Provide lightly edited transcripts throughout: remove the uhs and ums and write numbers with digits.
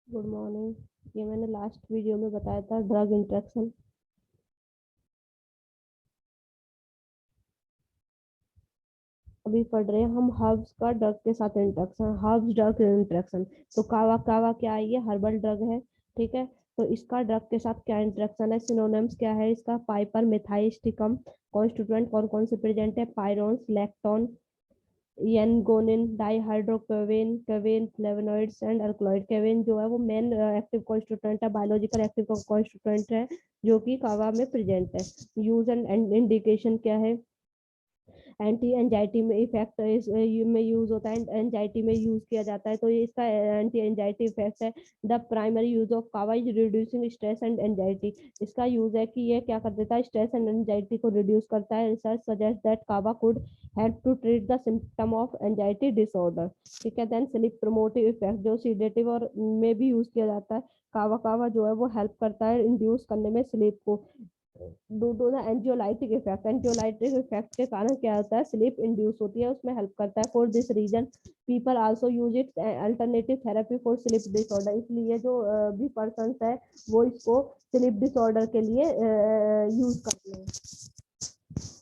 Good morning. ये मैंने last video में बताया था ड्रग इंटरेक्शन। अभी पढ़ रहे हैं हम हर्ब्स का ड्रग के साथ इंटरेक्शन, हर्ब्स ड्रग इंटरेक्शन। तो कावा कावा क्या है? ये हर्बल ड्रग है, ठीक है। तो इसका ड्रग के साथ क्या इंटरेक्शन है? सिनोनिम्स क्या है इसका? पाइपर मिथाइस्टिकम। कॉन्स्टिट्यूएंट कौन कौन से प्रेजेंट है? पायरोन्स, लैक्टोन, यनगोनिन, डाइहाइड्रोक्वेन, केवेन, फ्लेवोनॉइड्स एंड अल्कलॉइड। केवेन जो है वो मेन एक्टिव कॉन्स्टिट्यूएंट है, बायोलॉजिकल एक्टिव कॉन्स्टिट्यूएंट है, जो कि कावा में प्रेजेंट है। यूज एंड इंडिकेशन क्या है? एंटी एंजाइटी में इफेक्ट में यूज होता है, एंजाइटी में यूज किया जाता है, तो ये इसका एंटी एंजाइटी इफेक्ट है। The primary use of kava is reducing stress and anxiety. इसका यूज है कि ये क्या कर देता है? स्ट्रेस एंड एंजाइटी को रिड्यूस करता है। Research suggest that kava could help to treat the symptom of anxiety disorder, ठीक है। देन स्लीप प्रोमोटिव इफेक्ट, जो सीडेटिव और में भी यूज किया जाता है। कावा कावा जो है वो हेल्प करता है इंड्यूस करने में स्लीप को। Due to the anxiolytic effect, anxiolytic effect के कारण क्या होता है? स्लीप इंड्यूस होती है, उसमें हेल्प करता है। For this reason people also use it alternative therapy for sleep disorder. इसलिए जो भी पर्सन है वो इसको स्लीप डिसऑर्डर के लिए यूज करते हैं,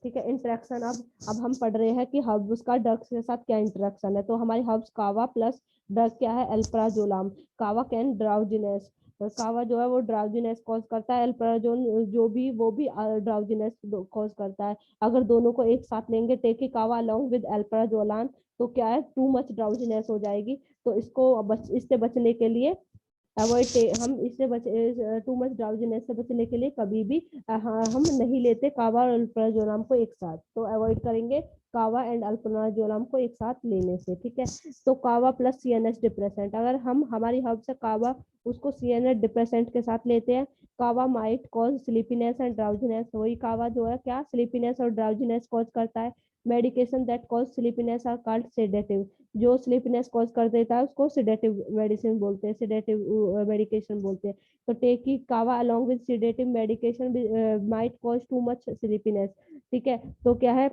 ठीक है। इंटरेक्शन, अब हम पढ़ रहे हैं कि हर्ब्स का ड्रग्स के साथ क्या इंटरेक्शन है। तो हमारी हर्ब्स कावा प्लस ड्रग क्या है? एल्प्राजोलाम। कावा कैन ड्राउजीनेस, कावा जो है वो ड्राउजीनेस कॉज करता है। एल्प्राजोन जो भी वो भी ड्राउजीनेस कॉज करता है। अगर दोनों को एक साथ लेंगे, टेकी कावा अलोंग विद एल्प्राजोलाम, तो क्या है? टू मच ड्राउजीनेस हो जाएगी। तो इससे बचने के लिए अवॉइड, हम इससे टू मच ड्राउजीनेस से बचने के लिए कभी भी हाँ, हम नहीं लेते कावा और अल्प्राजोलम को एक साथ, तो अवॉइड करेंगे कावा एंड अल्प्राजोलम को एक साथ लेने से, ठीक है। तो कावा प्लस सीएनएस डिप्रेसेंट, अगर हम हमारी हर्ब से कावा उसको सीएनएस डिप्रेसेंट के साथ लेते हैं, कावा might cause sleepiness and drowsiness. वही कावा जो है क्या स्लीपीनेस और ड्राउजीनेस कॉज करता है। Medication that cause sleepiness are called sedative, जो स्लीपनेस कॉज कर देता है उसको सिडेटिव मेडिसिन बोलते हैं, सिडेटिव मेडिकेशन बोलते हैं। तो टेकी कावा along with sedative medication might cause too much sleepiness, ठीक है। तो क्या है?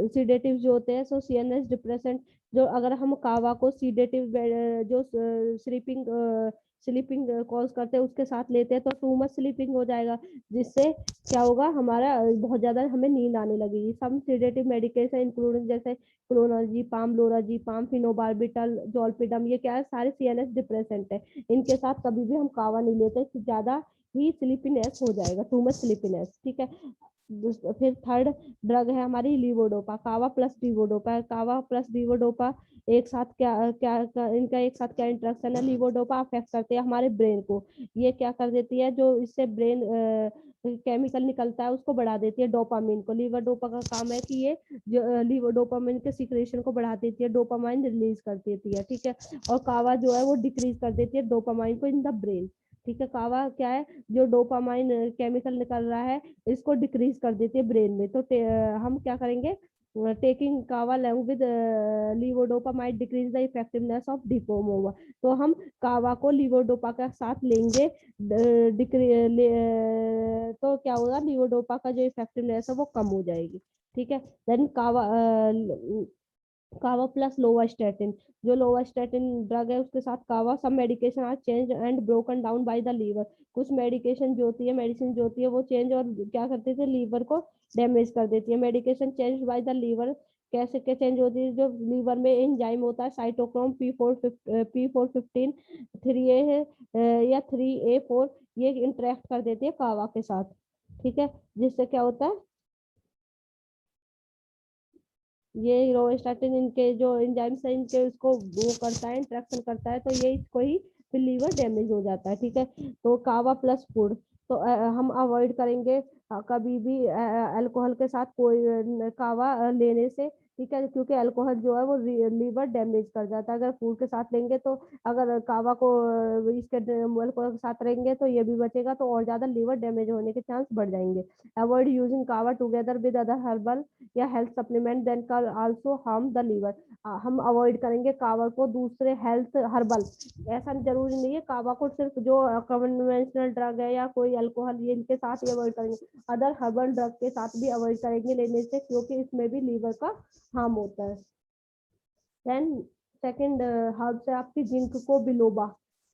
सीडेटिव जो होते हैं, सो सीएनएस डिप्रेसेंट, जो अगर हम कावा को सीडेटिव जो स्लीपिंग स्लीपिंग कॉज करते हैं उसके साथ लेते हैं, तो टू मच स्लीपिंग हो जाएगा, जिससे क्या होगा? हमारा बहुत ज्यादा हमें नींद आने लगेगी। सम सीडेटिव मेडिकेशन इंक्लूडिंग जैसे क्लोनाजीपाम, लोराजीपाम, फिनोबार्बिटल, जोल्पिडम, ये क्या है? सारे सीएनएस डिप्रेसेंट है। इनके साथ कभी भी हम कावा नहीं लेते, ज्यादा ही स्लीपीनेस हो जाएगा, टू मच स्लीपीनेस, ठीक है। फिर थर्ड ड्रग है हमारी लीवोडोपा, कावा प्लस लीवोडोपा। कावा प्लस लीवोडोपा एक साथ क्या इनका एक साथ क्या इंटरेक्शन है? लीवोडोपा अफेक्ट करते हैं हमारे ब्रेन को। ये क्या कर देती है? जो इससे ब्रेन केमिकल निकलता है उसको बढ़ा देती है, डोपामिन को। लीवोडोपा का काम है कि ये जो लीवोडोपामिन के सिक्रेशन को बढ़ा देती है, डोपामाइन रिलीज कर देती है, ठीक है। और कावा जो है वो डिक्रीज कर देती है डोपामाइन को इन द ब्रेन, ठीक है। कावा क्या है? जो डोपामाइन केमिकल निकल रहा है इसको डिक्रीज कर देती है ब्रेन में। तो हम क्या करेंगे? टेकिंग कावा along with levodopa might decrease the effectiveness of dipomova। तो हम कावा को लीवोडोपा के साथ लेंगे, तो क्या होगा? लीवोडोपा का जो इफेक्टिवनेस है वो कम हो जाएगी, ठीक है। देन कावा प्लस लोवास्टैटिन, जो लोवास्टैटिन ड्रग है उसके साथ कावा। सब medication are change and broken down by the liver. कुछ मेडिकेशन जो होती है, मेडिसिन जो होती है वो चेंज और क्या करते थे? लीवर को डैमेज कर देती है। Medication change by the liver कैसे क्या चेंज होती है? जो लीवर में एंजाइम होता है साइटोक्रोम P415 3A है या 3A4, ये इंटरेक्ट कर देती है कावा के साथ, ठीक है। जिससे क्या होता है? ये रोस्टाटिन इनके जो एंजाइम्स है इनके उसको वो करता है, इंट्रैक्शन करता है, तो ये इसको ही फिर लीवर डैमेज हो जाता है, ठीक है। तो कावा प्लस फूड, तो हम अवॉइड करेंगे कभी भी अल्कोहल के साथ कोई कावा लेने से, ठीक है, क्योंकि अल्कोहल जो है वो लीवर डैमेज कर जाता है। अगर फूड के साथ लेंगे तो अगर कावा को इसके अल्कोहल के साथ रहेंगे तो ये भी बचेगा, तो और ज्यादा लीवर डैमेज होने के चांस बढ़ जाएंगे। Avoid using kava together with other herbal या health supplement then can also harm the liver. हम अवॉइड करेंगे कावा को दूसरे हेल्थ हर्बल, ऐसा जरूरी नहीं है कावा को सिर्फ जो कन्वेंशनल ड्रग है या कोई अल्कोहल ये इनके साथ ही अवॉइड करेंगे, अदर हर्बल ड्रग के साथ भी अवॉइड करेंगे लेने से, क्योंकि इसमें भी लीवर का हार्म होता है। देन सेकंड हर्ब्स है आपकी जिंको बिलोबा,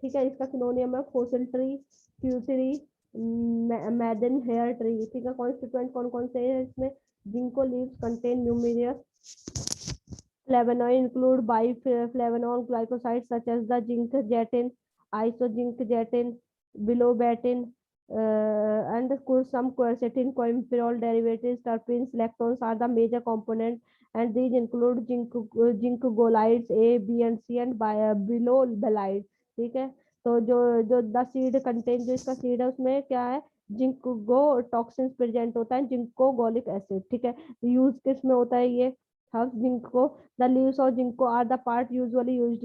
ठीक है, इसका सिनोनियम है fossil tree, Kew tree, maidenhair tree, ठीक है। कॉन्स्टिट्यूएंट कौन कौन से हैं इसमें? Ginkgo leaves contain numerous flavonoid include biflavonol glycosides such as the zinc-jatin, isozinc-jatin, bilobatin, and some quercetin, coimpirol derivatives, terpenes, lactones are the major components, and these include zincgolides A, B and C and bilobalides, ठीक है। तो जो जो the seed contain, जो इसका seed है उसमें क्या है? जिंको टॉक्सिन्स प्रेजेंट होता है, जिंकोगोलिक एसिड, ठीक है। यूज किस में होता है ये herbs ginkgo? The leaves of ginkgo are the part usually used,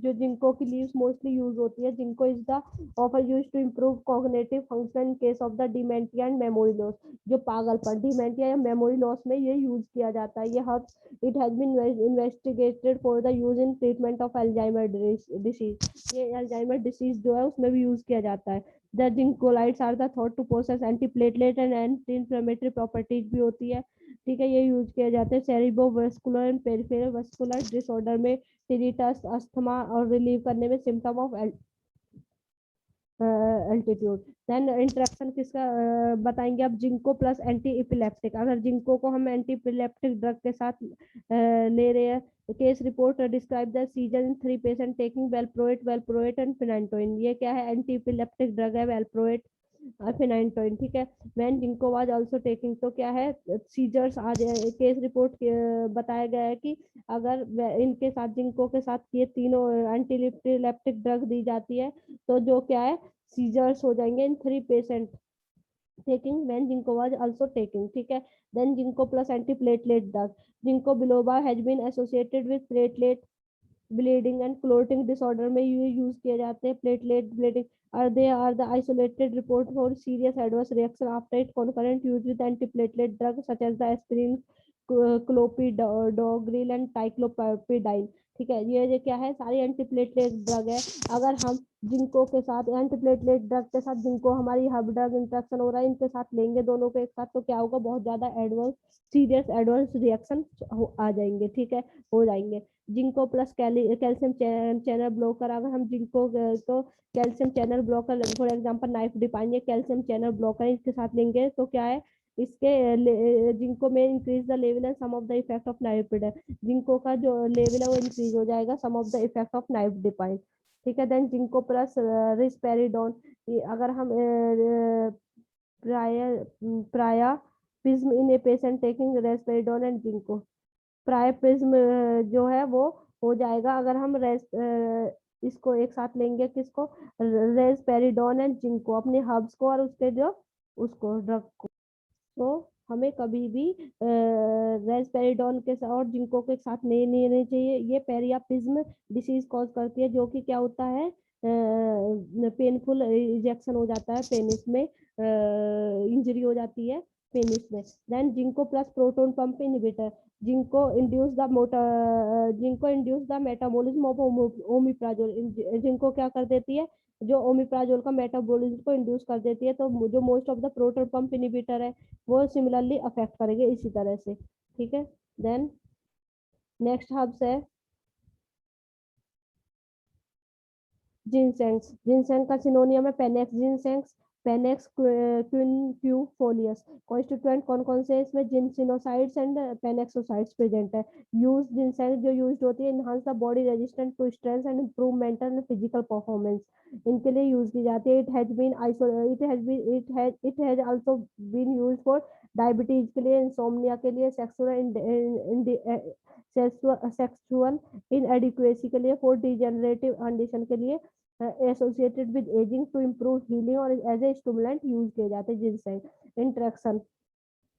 जो जिंको की लीव्स मोस्टली यूज होती है। जिंको इज द ऑफर used to improve cognitive function in case of the dementia and memory loss, जो पागलपन, dementia या memory loss में ये यूज किया जाता है ये herbs. It has been investigated for the use in treatment of Alzheimer disease, ये अल्जाइमर डिसीज जो है उसमें भी यूज किया जाता है। The ginkgolides are the thought to possess antiplatelet and anti inflammatory properties भी होती है, ठीक है। ये यूज किया जाता है cerebrovascular and peripheral vascular disorder में, टिनिटस, अस्थमा और रिलीव करने में symptom of altitude. Then interaction किसका बताएंगे आप? Ginkgo plus anti epileptic. अगर जिंको को हम एंटी इपिलेप्टिक ड्रग के साथ ले रहे हैं, case report describe the seizure in 3 patient taking valproate and phenytoin. ये क्या है? एंटी इपिलेप्टिक ड्रग है, वेलप्रोएट और फिनाइटोइन, ठीक है। When ginkgo was also taking, तो क्या है? सीजर्स आ जाए। केस रिपोर्ट बताया गया है कि अगर इनके साथ, जिंको के साथ ये तीनों एंटी इपिलेप्टिक ड्रग दी जाती है तो जो क्या है? सीजर्स हो जाएंगे in 3 patient taking when ginkgo was also taking, ठीक है। Then ginkgo plus antiplatelet drug. Ginkgo biloba has been associated with platelet bleeding and clotting disorder में ये यूज किए जाते हैं। Platelet bleeding are the isolated report for serious adverse reaction after it concurrent use with antiplatelet drug such as the aspirin, clopidogrel and ticlopidine, ठीक है। ये क्या है? सारी एंटीप्लेटलेट ड्रग है। अगर हम जिंको के साथ, एंटीप्लेटलेट ड्रग के साथ जिंको हमारी हब ड्रग इंटरेक्शन हो रहा है, इनके साथ लेंगे दोनों को एक साथ, तो क्या होगा? बहुत ज्यादा एडवर्स, सीरियस एडवर्स रिएक्शन आ जाएंगे, ठीक है, हो जाएंगे। Ginkgo plus calcium channel blocker. अगर हम जिंको तो calcium channel blocker, for example nifedipine, ये कैल्शियम चैनल ब्लॉकर इसके साथ लेंगे तो क्या है? इसके जिंको में increase the level and some of the effect of nifedipine, ginkgo का जो लेवल है वो इंक्रीज हो जाएगा, some of the effect of nifedipine, ठीक है। Then ginkgo plus risperidone. अगर हम prior priapism in a patient taking risperidone and ginkgo, priapism जो है वो हो जाएगा अगर हम इसको एक साथ लेंगे, किसको? रेस्पेरिडोन एंड जिंको, अपने हर्ब्स को और उसके जो उसको ड्रग को। तो हमें कभी भी रेस्पेरिडोन के साथ और जिंको के साथ नहीं लेने चाहिए। ये पेरियापिज्म डिसीज कॉज करती है, जो कि क्या होता है? पेनफुल इंजेक्शन हो जाता है पेनिस में, इंजरी हो जाती है पेनिस में। Then ginkgo plus proton pump inhibitor. Ginkgo induce the metabolism of omeprazole. Ginkgo क्या कर देती है? जो ओमिप्राजोल का मेटाबॉलिज्म को इंड्यूस कर देती है। तो जो most of the proton pump inhibitor है वो सिमिलरली अफेक्ट करेंगे इसी तरह से, ठीक है। देन नेक्स्ट हब्स है जिनसेंग। जिनसेंग का सिनोनियम है panax ginseng, panax quinquefolius. Constituent कौन कौन से? इसमें जिनसिनोसाइड्स एंड पेनेक्सोसाइड्स प्रेजेंट है। यूज जिनसेंग जो यूज होती है enhance the body resistant to stress and improve mental and physical performance, इनके लिए यूज की जाती है। It has also been use for diabetes के लिए, इंसोम्निया के लिए, सेक्सुअल इनएडिक्वेसी के लिए, फॉर डिजेनरेटिव कंडीशन के लिए, associated with aging, to improve healing और एज ए स्टिमुलेंट यूज किए जाते हैं जिनसेंग। इंट्रैक्शन,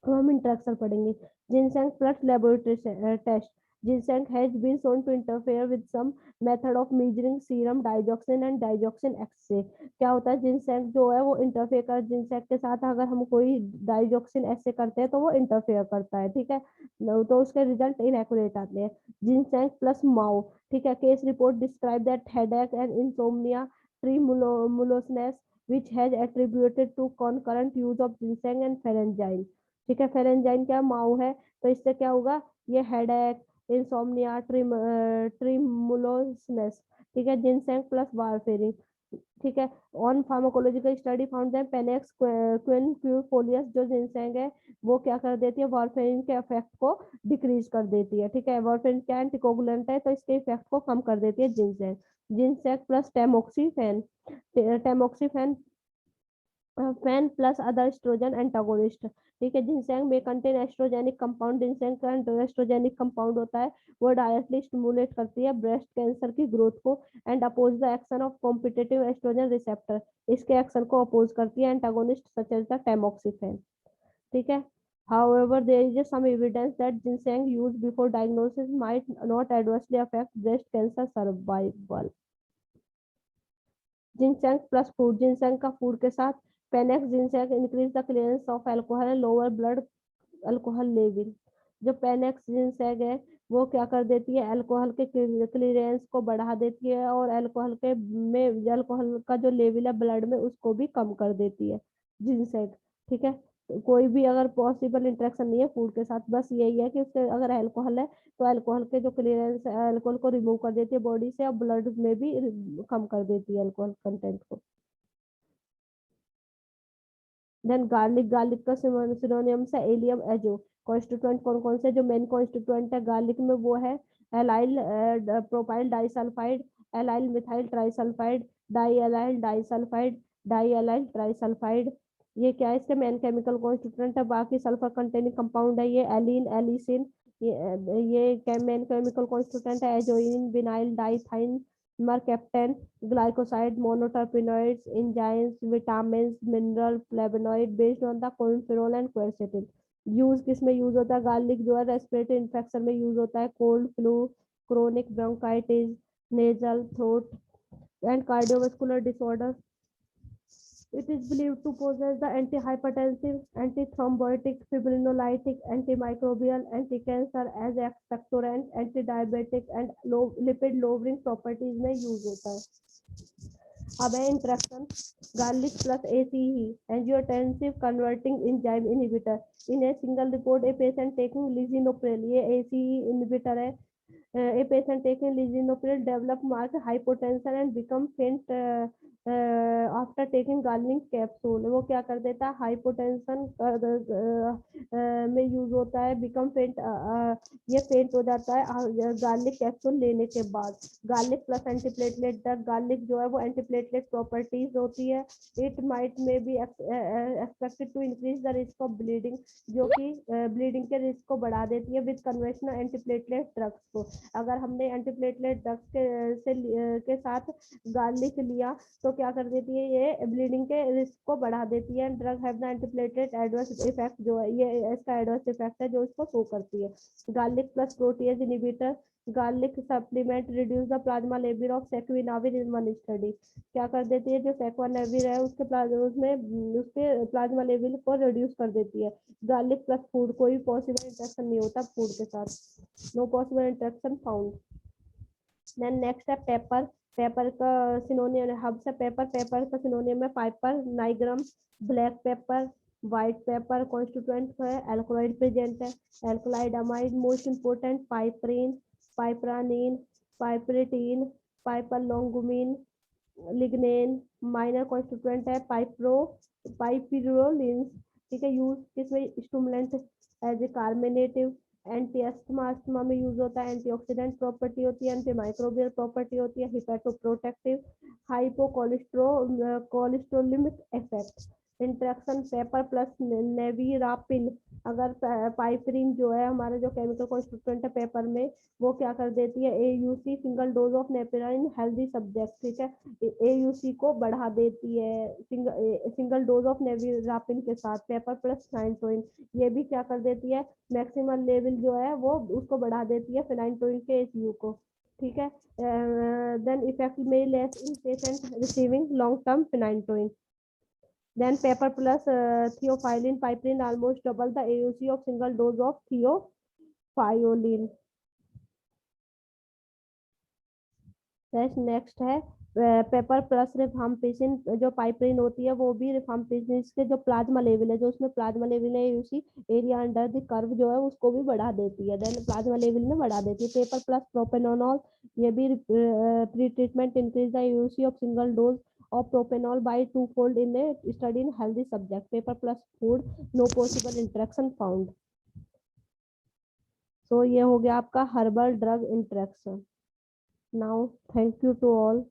हम इंट्रैक्शन पढ़ेंगे। Ginseng plus laboratory test. Ginseng has been shown to interfere with some method of measuring serum digoxin and digoxin x ray. क्या होता है? Ginseng जो है वो इंटरफेयर कर, जिनसेंग के साथ अगर हम कोई डाइजॉक्सिन ऐसे करते हैं तो वो इंटरफेयर करता है, ठीक है, तो उसके रिजल्ट इनएक्यूरेट आते हैं। जिनसेंग प्लस माओ, ठीक है। Case report describe that headache and insomnia, tremulousness which has attributed to concurrent use of ginseng and pharyngein, ठीक है। फेरेंजाइन क्या? माऊ है, तो इससे क्या होगा? ये हेडेक इंसोम्निया, ट्रिमुलोसनेस, ठीक है, जिनसेंग प्लस वारफेरिन, ठीक है। On pharmacological study found that panax quinquefolius जो जिनसेंग है वो क्या कर देती है, वारफेरिन के इफेक्ट को डिक्रीज कर देती है, ठीक है। वारफेरिन क्या एंटीकोगुलेंट है तो इसके इफेक्ट को कम कर देती है ginseng. Ginseng plus tamoxifen, tamoxifen फैन प्लस अदर एस्ट्रोजन एंटागोनिस्ट, ठीक है। जिनसेंग में कंटेन एस्ट्रोजेनिक कंपाउंड, जिनसेंग का एस्ट्रोजेनिक कंपाउंड होता है वो डायरेक्टली स्टिमुलेट करती है ब्रेस्ट कैंसर की ग्रोथ को and oppose the action of competitive oestrogen receptor, इसके एक्शन को अपोज करती है antagonist such as the tamoxifen, ठीक है। However, there is some evidence that ginseng used before diagnosis might not adversely affect breast cancer survival. Ginseng plus food, ginseng का food के साथ panax ginseng increase the clearance of alcohol and lower blood alcohol level. जो panax ginseng है वो क्या कर देती है, अल्कोहल के क्लियरेंस को बढ़ा देती है और अल्कोहल के में अल्कोहल का जो लेवल है ब्लड में उसको भी कम कर देती है जिनसेंग, ठीक है। कोई भी अगर पॉसिबल इंटरेक्शन नहीं है फूड के साथ, बस यही है कि उसके अगर अल्कोहल है तो अल्कोहल के जो क्लियरेंस अल्कोहल को रिमूव कर देती है बॉडी से और ब्लड में भी कम कर देती है अल्कोहल कंटेंट को। देन गार्लिक, गार्लिक का सिनोनियम से एलियम एजो। कॉन्स्टिट्यूएंट कौन कौन से जो मेन कॉन्स्टिट्यूएंट है गार्लिक में वो है allyl propyl disulphide, allyl methyl trisulphide, diallyl disulphide, diallyl trisulphide. ये क्या है, इसके मेन केमिकल कॉन्स्टिट्यूएंट है। बाकी सल्फर कंटेनिंग कंपाउंड है ये एलिन एलिसिन, ये मेन केमिकल कॉन्स्टिट्यूएंट है ajoene vinyl dithiin mercaptan glycoside, monoterpenoids, enzymes, vitamins, mineral, flavonoid based on the cholesterol and quercetin। Use किस में यूज होता है, गार्लिक जो है रेस्पिरेटरी इन्फेक्शन में यूज होता है, cold flu, chronic bronchitis, nasal throat and cardiovascular disorder. It is believed to possess the antihypertensive, antithrombotic, fibrinolytic, antimicrobial, anti-cancer as expectorant, anti-diabetic and lipid lowering properties में use होता है। अब है interaction garlic plus ACE angiotensin converting enzyme inhibitor. In a single report a patient taking lisinopril, ये ACE inhibitor है। A patient taking lisinopril develop marked hypotension and become faint after taking garlic capsule। वो क्या कर देता है, hypotension में use होता है, बिकम फेंट, ये फेंट हो जाता है गार्लिक कैप्सूल लेने के बाद। Garlic plus antiplatelet drug, garlic जो है वो एंटीप्लेटलेट प्रॉपर्टीज होती है। इट माइट में be expected to increase the risk of bleeding, जो कि ब्लीडिंग के रिस्क को बढ़ा देती है विद कन्वेंशनल एंटीप्लेटलेट ड्रग्स को। अगर हमने एंटीप्लेटलेट ड्रग्स के साथ गार्लिक लिया तो क्या कर देती है, ये ब्लीडिंग के रिस्क को बढ़ा देती है। Drug have the antiplatelet adverse effect, जो है ये इसका एडवर्स इफेक्ट है जो इसको शो करती है। Garlic plus protease inhibitor, garlic supplement reduce the plasma level of saquinavir in one study. क्या कर देती है, जो सेक्विनाविर है उसके प्लाज्मा लेवल को रिड्यूस कर देती है। गार्लिक प्लस फूड, कोई पॉसिबल इंटरेक्शन नहीं होता फूड के साथ, no possible interaction found. Then next है पेपर, पेपर का सिनोनियम हब से पेपर, पेपर का सिनोनियम है piper, nigrum, black pepper, white pepper. Constituent है एल्कोलाइड प्रेजेंट है, alkaloid amide, most important piperine, piperanine, piperettine, piperlongumine, lignan. Minor constituent है piperoline, ठीक है। यूज किसमें, stimulant as a carminative, anti asthma, asthma में use होता है। एंटीऑक्सीडेंट प्रॉपर्टी होती है, एंटी माइक्रोबियल प्रॉपर्टी होती है, हिपेटोप्रोटेक्टिव, कोलेस्ट्रोलिमिक इफेक्ट। इंट्रैक्शन पेपर प्लस नेविरापिन, अगर पाइपरीन जो है हमारा जो केमिकल कॉन्स्टिट्यूएंट है पेपर में वो क्या कर देती है, AUC single dose of nevirapine healthy subject, ठीक है। AUC को बढ़ा देती है सिंगल डोज ऑफ नेविरापिन के साथ। पेपर प्लस नाइट्रोइन, ये भी क्या कर देती है, मैक्सिमम लेवल जो है वो उसको बढ़ा देती है फिनाइट्रोइन के ACU को, ठीक है। देन इफेक्ट में less in patient receiving long term phenytoin. Then paper plus theophylline piperine almost double the AUC of single dose of theophylline। Next है पेपर प्लस रिफाम्पिसिन जो पाइपरीन होती है वो भी रिफाम्पिसिन के जो प्लाज्मा लेवल है, जो उसमें प्लाज्मा लेवल है उसी एरिया अंडर द कर्व जो है उसको भी बढ़ा देती है, देन प्लाज्मा लेवल में बढ़ा देती है। पेपर प्लस प्रोपेनोनॉल, ये भी pre treatment increase the use of single dose of propanol by twofold in a study in healthy subject. Paper plus food, no possible interaction found. So ये हो गया आपका herbal drug interaction. Now thank you to all.